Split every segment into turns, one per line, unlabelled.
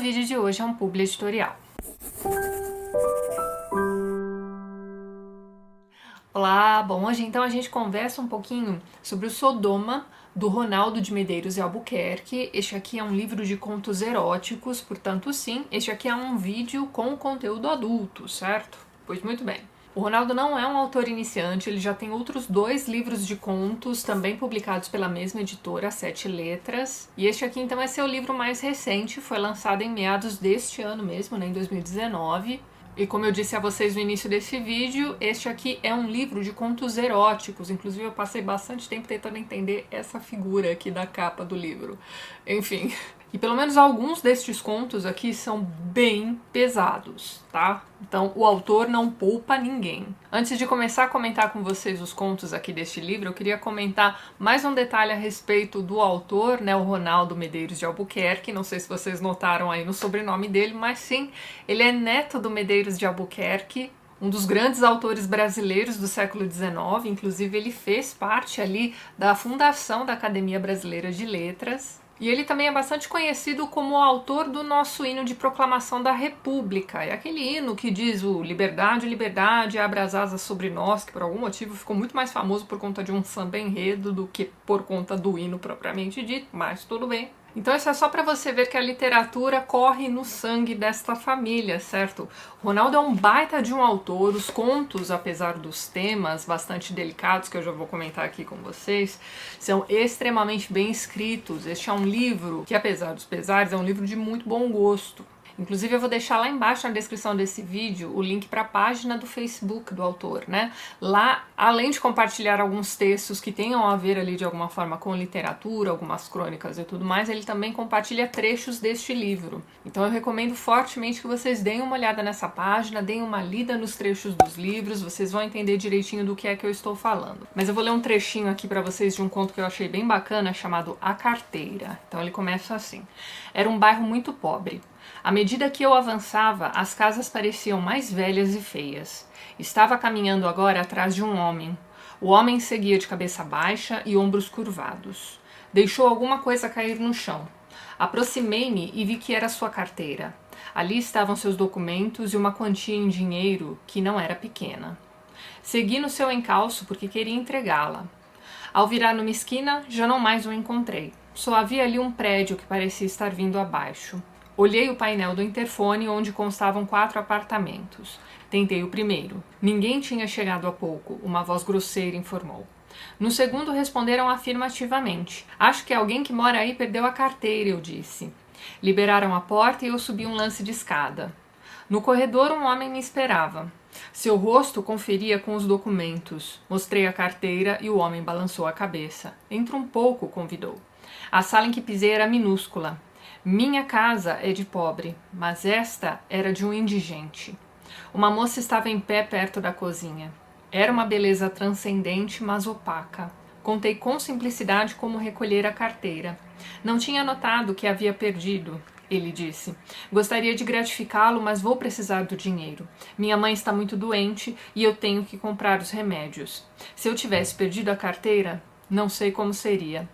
vídeo de hoje é um publi editorial. Olá, bom, hoje então a gente conversa um pouquinho sobre o Sodoma, do Ronaldo de Medeiros e Albuquerque. Este aqui é um livro de contos eróticos, portanto sim, este aqui é um vídeo com conteúdo adulto, certo? Pois muito bem. O Ronaldo não é um autor iniciante, ele já tem outros 2 livros de contos, também publicados pela mesma editora, 7 Letras. E este aqui então é seu livro mais recente, foi lançado em meados deste ano mesmo, né, em 2019. E como eu disse a vocês no início desse vídeo, este aqui é um livro de contos eróticos. Inclusive eu passei bastante tempo tentando entender essa figura aqui da capa do livro. Enfim, e pelo menos alguns destes contos aqui são bem pesados, tá? Então o autor não poupa ninguém. Antes de começar a comentar com vocês os contos aqui deste livro, eu queria comentar mais um detalhe a respeito do autor, né, o Ronaldo Medeiros de Albuquerque. Não sei se vocês notaram aí no sobrenome dele, mas sim, ele é neto do Medeiros de Albuquerque, um dos grandes autores brasileiros do século XIX. Inclusive ele fez parte ali da fundação da Academia Brasileira de Letras. E ele também é bastante conhecido como o autor do nosso hino de proclamação da República. É aquele hino que diz o liberdade, liberdade, abra as asas sobre nós, que por algum motivo ficou muito mais famoso por conta de um samba enredo do que por conta do hino propriamente dito, mas tudo bem. Então isso é só para você ver que a literatura corre no sangue desta família, certo? Ronaldo é um baita de um autor, os contos, apesar dos temas bastante delicados, que eu já vou comentar aqui com vocês, são extremamente bem escritos. Este é um livro que, apesar dos pesares, é um livro de muito bom gosto. Inclusive eu vou deixar lá embaixo na descrição desse vídeo o link para a página do Facebook do autor, né? Lá, além de compartilhar alguns textos que tenham a ver ali de alguma forma com literatura, algumas crônicas e tudo mais, ele também compartilha trechos deste livro. Então eu recomendo fortemente que vocês deem uma olhada nessa página, deem uma lida nos trechos dos livros, vocês vão entender direitinho do que é que eu estou falando. Mas eu vou ler um trechinho aqui para vocês de um conto que eu achei bem bacana, chamado A Carteira. Então ele começa assim: era um bairro muito pobre. À medida que eu avançava, as casas pareciam mais velhas e feias. Estava caminhando agora atrás de um homem. O homem seguia de cabeça baixa e ombros curvados. Deixou alguma coisa cair no chão. Aproximei-me e vi que era sua carteira. Ali estavam seus documentos e uma quantia em dinheiro que não era pequena. Segui no seu encalço porque queria entregá-la. Ao virar numa esquina, já não mais o encontrei. Só havia ali um prédio que parecia estar vindo abaixo. Olhei o painel do interfone onde constavam 4 apartamentos. Tentei o primeiro. Ninguém tinha chegado há pouco, uma voz grosseira informou. No segundo responderam afirmativamente. Acho que alguém que mora aí perdeu a carteira, eu disse. Liberaram a porta e eu subi um lance de escada. No corredor um homem me esperava. Seu rosto conferia com os documentos. Mostrei a carteira e o homem balançou a cabeça. Entra um pouco, convidou. A sala em que pisei era minúscula. Minha casa é de pobre, mas esta era de um indigente. Uma moça estava em pé perto da cozinha. Era uma beleza transcendente, mas opaca. Contei com simplicidade como recolher a carteira. Não tinha notado que havia perdido, ele disse. Gostaria de gratificá-lo, mas vou precisar do dinheiro. Minha mãe está muito doente e eu tenho que comprar os remédios. Se eu tivesse perdido a carteira, não sei como seria.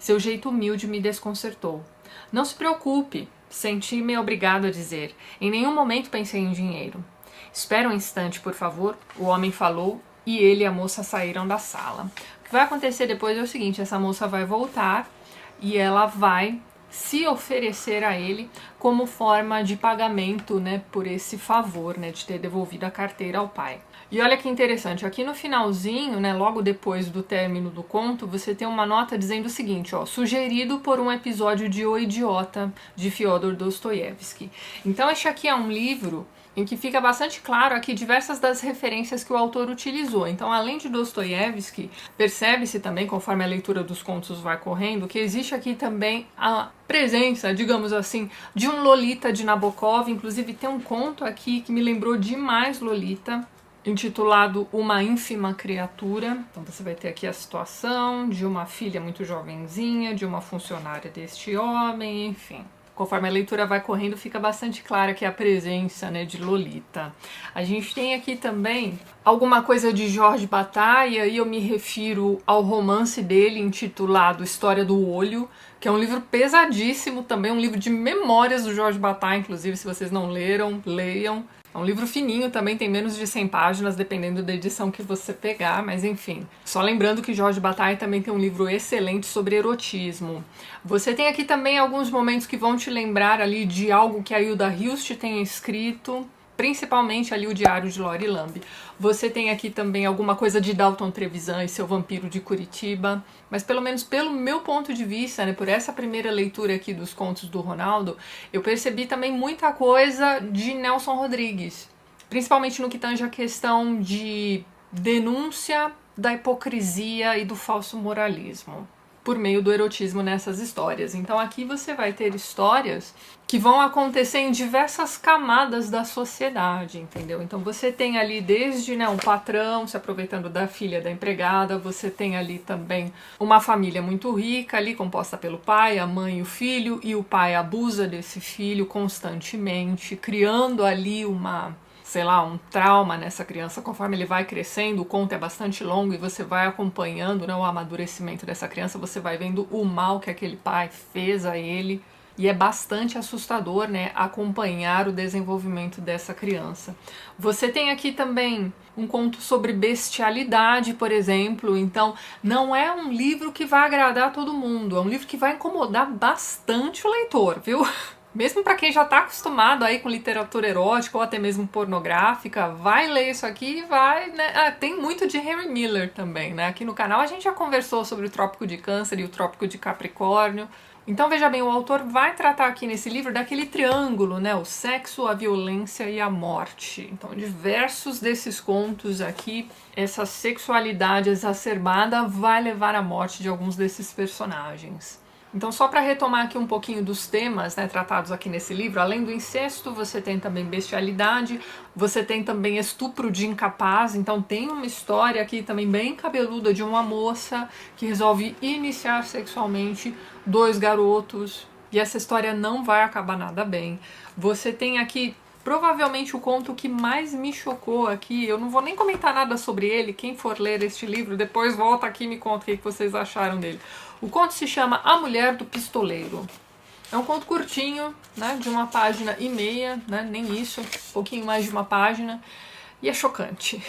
Seu jeito humilde me desconcertou. Não se preocupe, senti-me obrigado a dizer. Em nenhum momento pensei em dinheiro. Espera um instante, por favor, o homem falou e ele e a moça saíram da sala. O que vai acontecer depois é o seguinte: essa moça vai voltar e ela vai se oferecer a ele como forma de pagamento, né, por esse favor, né, de ter devolvido a carteira ao pai. E olha que interessante, aqui no finalzinho, né, logo depois do término do conto, você tem uma nota dizendo o seguinte, ó, sugerido por um episódio de O Idiota, de Fyodor Dostoiévski. Então este aqui é um livro em que fica bastante claro aqui diversas das referências que o autor utilizou. Então, além de Dostoiévski, percebe-se também, conforme a leitura dos contos vai correndo, que existe aqui também a presença, digamos assim, de um Lolita de Nabokov. Inclusive tem um conto aqui que me lembrou demais Lolita, intitulado Uma Ínfima Criatura. Então você vai ter aqui a situação de uma filha muito jovenzinha, de uma funcionária deste homem, enfim. conforme a leitura vai correndo, fica bastante clara que é a presença, né, de Lolita. A gente tem aqui também alguma coisa de Jorge Bataille, e eu me refiro ao romance dele intitulado História do Olho, que é um livro pesadíssimo também, um livro de memórias do Jorge Bataille, inclusive, se vocês não leram, leiam. É um livro fininho, também tem menos de 100 páginas, dependendo da edição que você pegar, mas enfim. Só lembrando que Jorge Bataille também tem um livro excelente sobre erotismo. Você tem aqui também alguns momentos que vão te lembrar ali de algo que a Hilda Hilst tenha escrito, principalmente ali o Diário de Lori Lambe. Você tem aqui também alguma coisa de Dalton Trevisan e seu Vampiro de Curitiba, mas pelo menos pelo meu ponto de vista, né, por essa primeira leitura aqui dos contos do Ronaldo, eu percebi também muita coisa de Nelson Rodrigues, principalmente no que tange a questão de denúncia da hipocrisia e do falso moralismo por meio do erotismo nessas histórias. Então aqui você vai ter histórias que vão acontecer em diversas camadas da sociedade, entendeu? Então você tem ali desde, né, um patrão se aproveitando da filha da empregada, você tem ali também uma família muito rica ali, composta pelo pai, a mãe e o filho, e o pai abusa desse filho constantemente, criando ali um trauma nessa criança. Conforme ele vai crescendo, o conto é bastante longo e você vai acompanhando, né, o amadurecimento dessa criança, você vai vendo o mal que aquele pai fez a ele, e é bastante assustador, né, acompanhar o desenvolvimento dessa criança. Você tem aqui também um conto sobre bestialidade, por exemplo, então não é um livro que vai agradar a todo mundo, é um livro que vai incomodar bastante o leitor, viu? Mesmo para quem já está acostumado aí com literatura erótica ou até mesmo pornográfica, vai ler isso aqui e vai, né? Tem muito de Henry Miller também, né? Aqui no canal a gente já conversou sobre o Trópico de Câncer e o Trópico de Capricórnio. Então veja bem, o autor vai tratar aqui nesse livro daquele triângulo, né? O sexo, a violência e a morte. Então diversos desses contos aqui, essa sexualidade exacerbada vai levar à morte de alguns desses personagens. Então, só para retomar aqui um pouquinho dos temas, né, tratados aqui nesse livro, além do incesto, você tem também bestialidade, você tem também estupro de incapaz. Então tem uma história aqui também bem cabeluda de uma moça que resolve iniciar sexualmente 2 garotos, e essa história não vai acabar nada bem. Você tem aqui provavelmente o conto que mais me chocou aqui, eu não vou nem comentar nada sobre ele, quem for ler este livro, depois volta aqui e me conta o que vocês acharam dele. O conto se chama A Mulher do Pistoleiro. É um conto curtinho, né, de 1,5 páginas, né, nem isso, um pouquinho mais de 1 página, e é chocante.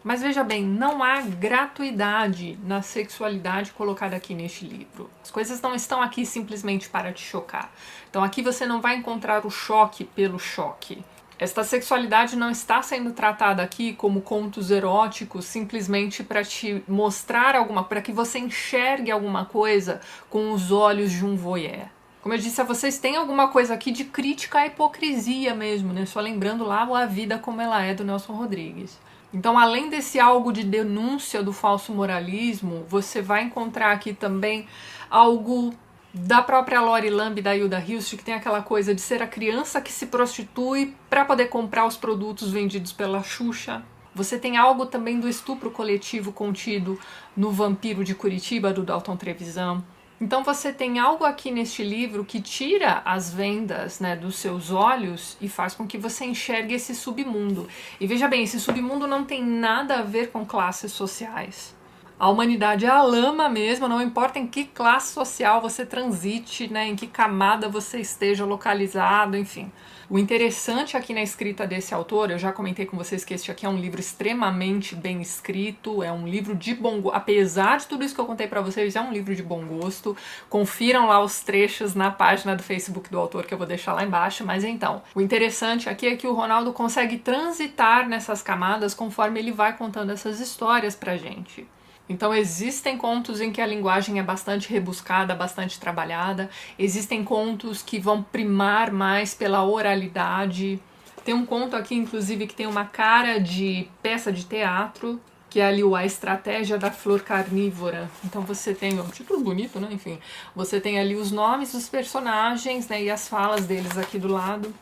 Mas veja bem, não há gratuidade na sexualidade colocada aqui neste livro. As coisas não estão aqui simplesmente para te chocar. Então aqui você não vai encontrar o choque pelo choque. Esta sexualidade não está sendo tratada aqui como contos eróticos simplesmente para te mostrar para que você enxergue alguma coisa com os olhos de um voyeur. Como eu disse a vocês, tem alguma coisa aqui de crítica à hipocrisia mesmo, né? Só lembrando lá A Vida Como Ela É, do Nelson Rodrigues. Então, além desse algo de denúncia do falso moralismo, você vai encontrar aqui também algo da própria Lori Lambe e da Hilda Hilst, que tem aquela coisa de ser a criança que se prostitui para poder comprar os produtos vendidos pela Xuxa. Você tem algo também do estupro coletivo contido no Vampiro de Curitiba, do Dalton Trevisan. Então você tem algo aqui neste livro que tira as vendas, né, dos seus olhos e faz com que você enxergue esse submundo. E veja bem, esse submundo não tem nada a ver com classes sociais. A humanidade é a lama mesmo, não importa em que classe social você transite, né, em que camada você esteja localizado, enfim. O interessante aqui na escrita desse autor, eu já comentei com vocês que este aqui é um livro extremamente bem escrito, é um livro de bom gosto, apesar de tudo isso que eu contei pra vocês, é um livro de bom gosto. Confiram lá os trechos na página do Facebook do autor, que eu vou deixar lá embaixo, mas então, o interessante aqui é que o Ronaldo consegue transitar nessas camadas conforme ele vai contando essas histórias pra gente. Então existem contos em que a linguagem é bastante rebuscada, bastante trabalhada, existem contos que vão primar mais pela oralidade. Tem um conto aqui, inclusive, que tem uma cara de peça de teatro, que é ali A Estratégia da Flor Carnívora. Então você tem um título bonito, né? Enfim, você tem ali os nomes dos personagens, né, e as falas deles aqui do lado.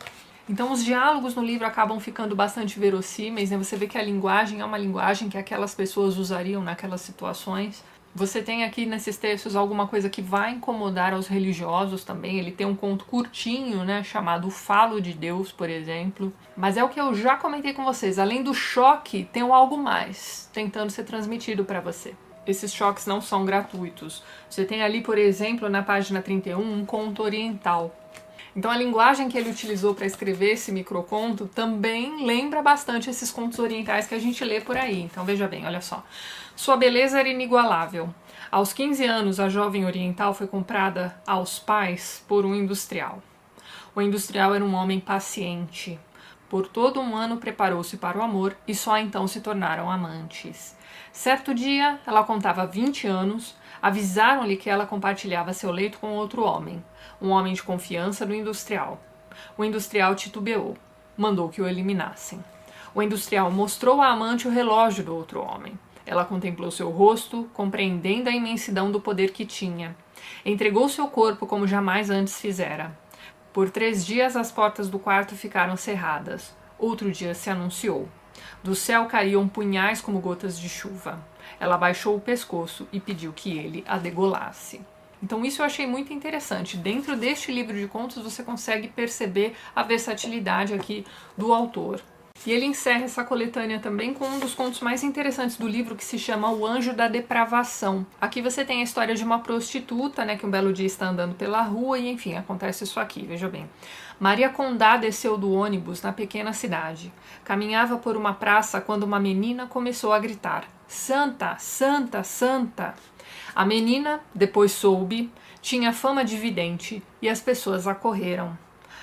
Então os diálogos no livro acabam ficando bastante verossímeis, né? Você vê que a linguagem é uma linguagem que aquelas pessoas usariam naquelas situações. Você tem aqui nesses textos alguma coisa que vai incomodar aos religiosos também. Ele tem um conto curtinho, né, chamado O Falo de Deus, por exemplo. Mas é o que eu já comentei com vocês. Além do choque, tem um algo mais tentando ser transmitido para você. Esses choques não são gratuitos. Você tem ali, por exemplo, na página 31, um conto oriental. Então a linguagem que ele utilizou para escrever esse microconto também lembra bastante esses contos orientais que a gente lê por aí. Então veja bem, olha só. Sua beleza era inigualável. Aos 15 anos, a jovem oriental foi comprada aos pais por um industrial. O industrial era um homem paciente. Por todo um ano preparou-se para o amor e só então se tornaram amantes. Certo dia, ela contava 20 anos, avisaram-lhe que ela compartilhava seu leito com outro homem, um homem de confiança do industrial. O industrial titubeou, mandou que o eliminassem. O industrial mostrou à amante o relógio do outro homem. Ela contemplou seu rosto, compreendendo a imensidão do poder que tinha. Entregou seu corpo como jamais antes fizera. Por 3 dias as portas do quarto ficaram cerradas. Outro dia se anunciou. Do céu caíam punhais como gotas de chuva. Ela baixou o pescoço e pediu que ele a degolasse. Então isso eu achei muito interessante. Dentro deste livro de contos você consegue perceber a versatilidade aqui do autor. E ele encerra essa coletânea também com um dos contos mais interessantes do livro, que se chama O Anjo da Depravação. Aqui você tem a história de uma prostituta, né, que um belo dia está andando pela rua e, enfim, acontece isso aqui, veja bem. Maria Condá desceu do ônibus na pequena cidade. Caminhava por uma praça quando uma menina começou a gritar: Santa, Santa, Santa! A menina, depois soube, tinha fama de vidente e as pessoas acorreram.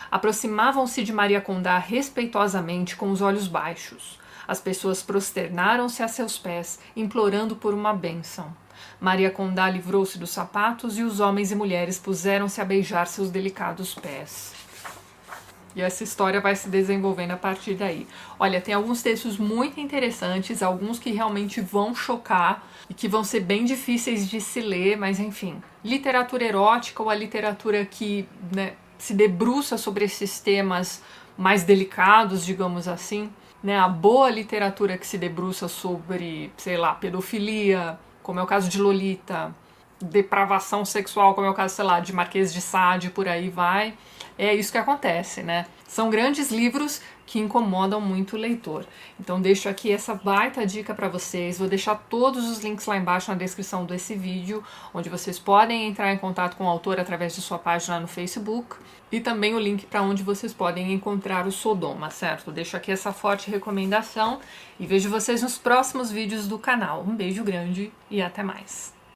Aproximavam-se de Maria Condá respeitosamente com os olhos baixos. As pessoas prosternaram-se a seus pés, implorando por uma bênção. Maria Condá livrou-se dos sapatos e os homens e mulheres puseram-se a beijar seus delicados pés. E essa história vai se desenvolvendo a partir daí. Olha, tem alguns textos muito interessantes, alguns que realmente vão chocar e que vão ser bem difíceis de se ler, mas enfim. Literatura erótica ou a literatura que, né, se debruça sobre esses temas mais delicados, digamos assim, né? A boa literatura que se debruça sobre, sei lá, pedofilia, como é o caso de Lolita, depravação sexual, como é o caso, sei lá, de Marquês de Sade, por aí vai. É isso que acontece, né? São grandes livros que incomodam muito o leitor. Então deixo aqui essa baita dica para vocês. Vou deixar todos os links lá embaixo na descrição desse vídeo, onde vocês podem entrar em contato com o autor através de sua página no Facebook, e também o link para onde vocês podem encontrar o Sodoma, certo? Deixo aqui essa forte recomendação e vejo vocês nos próximos vídeos do canal. Um beijo grande e até mais!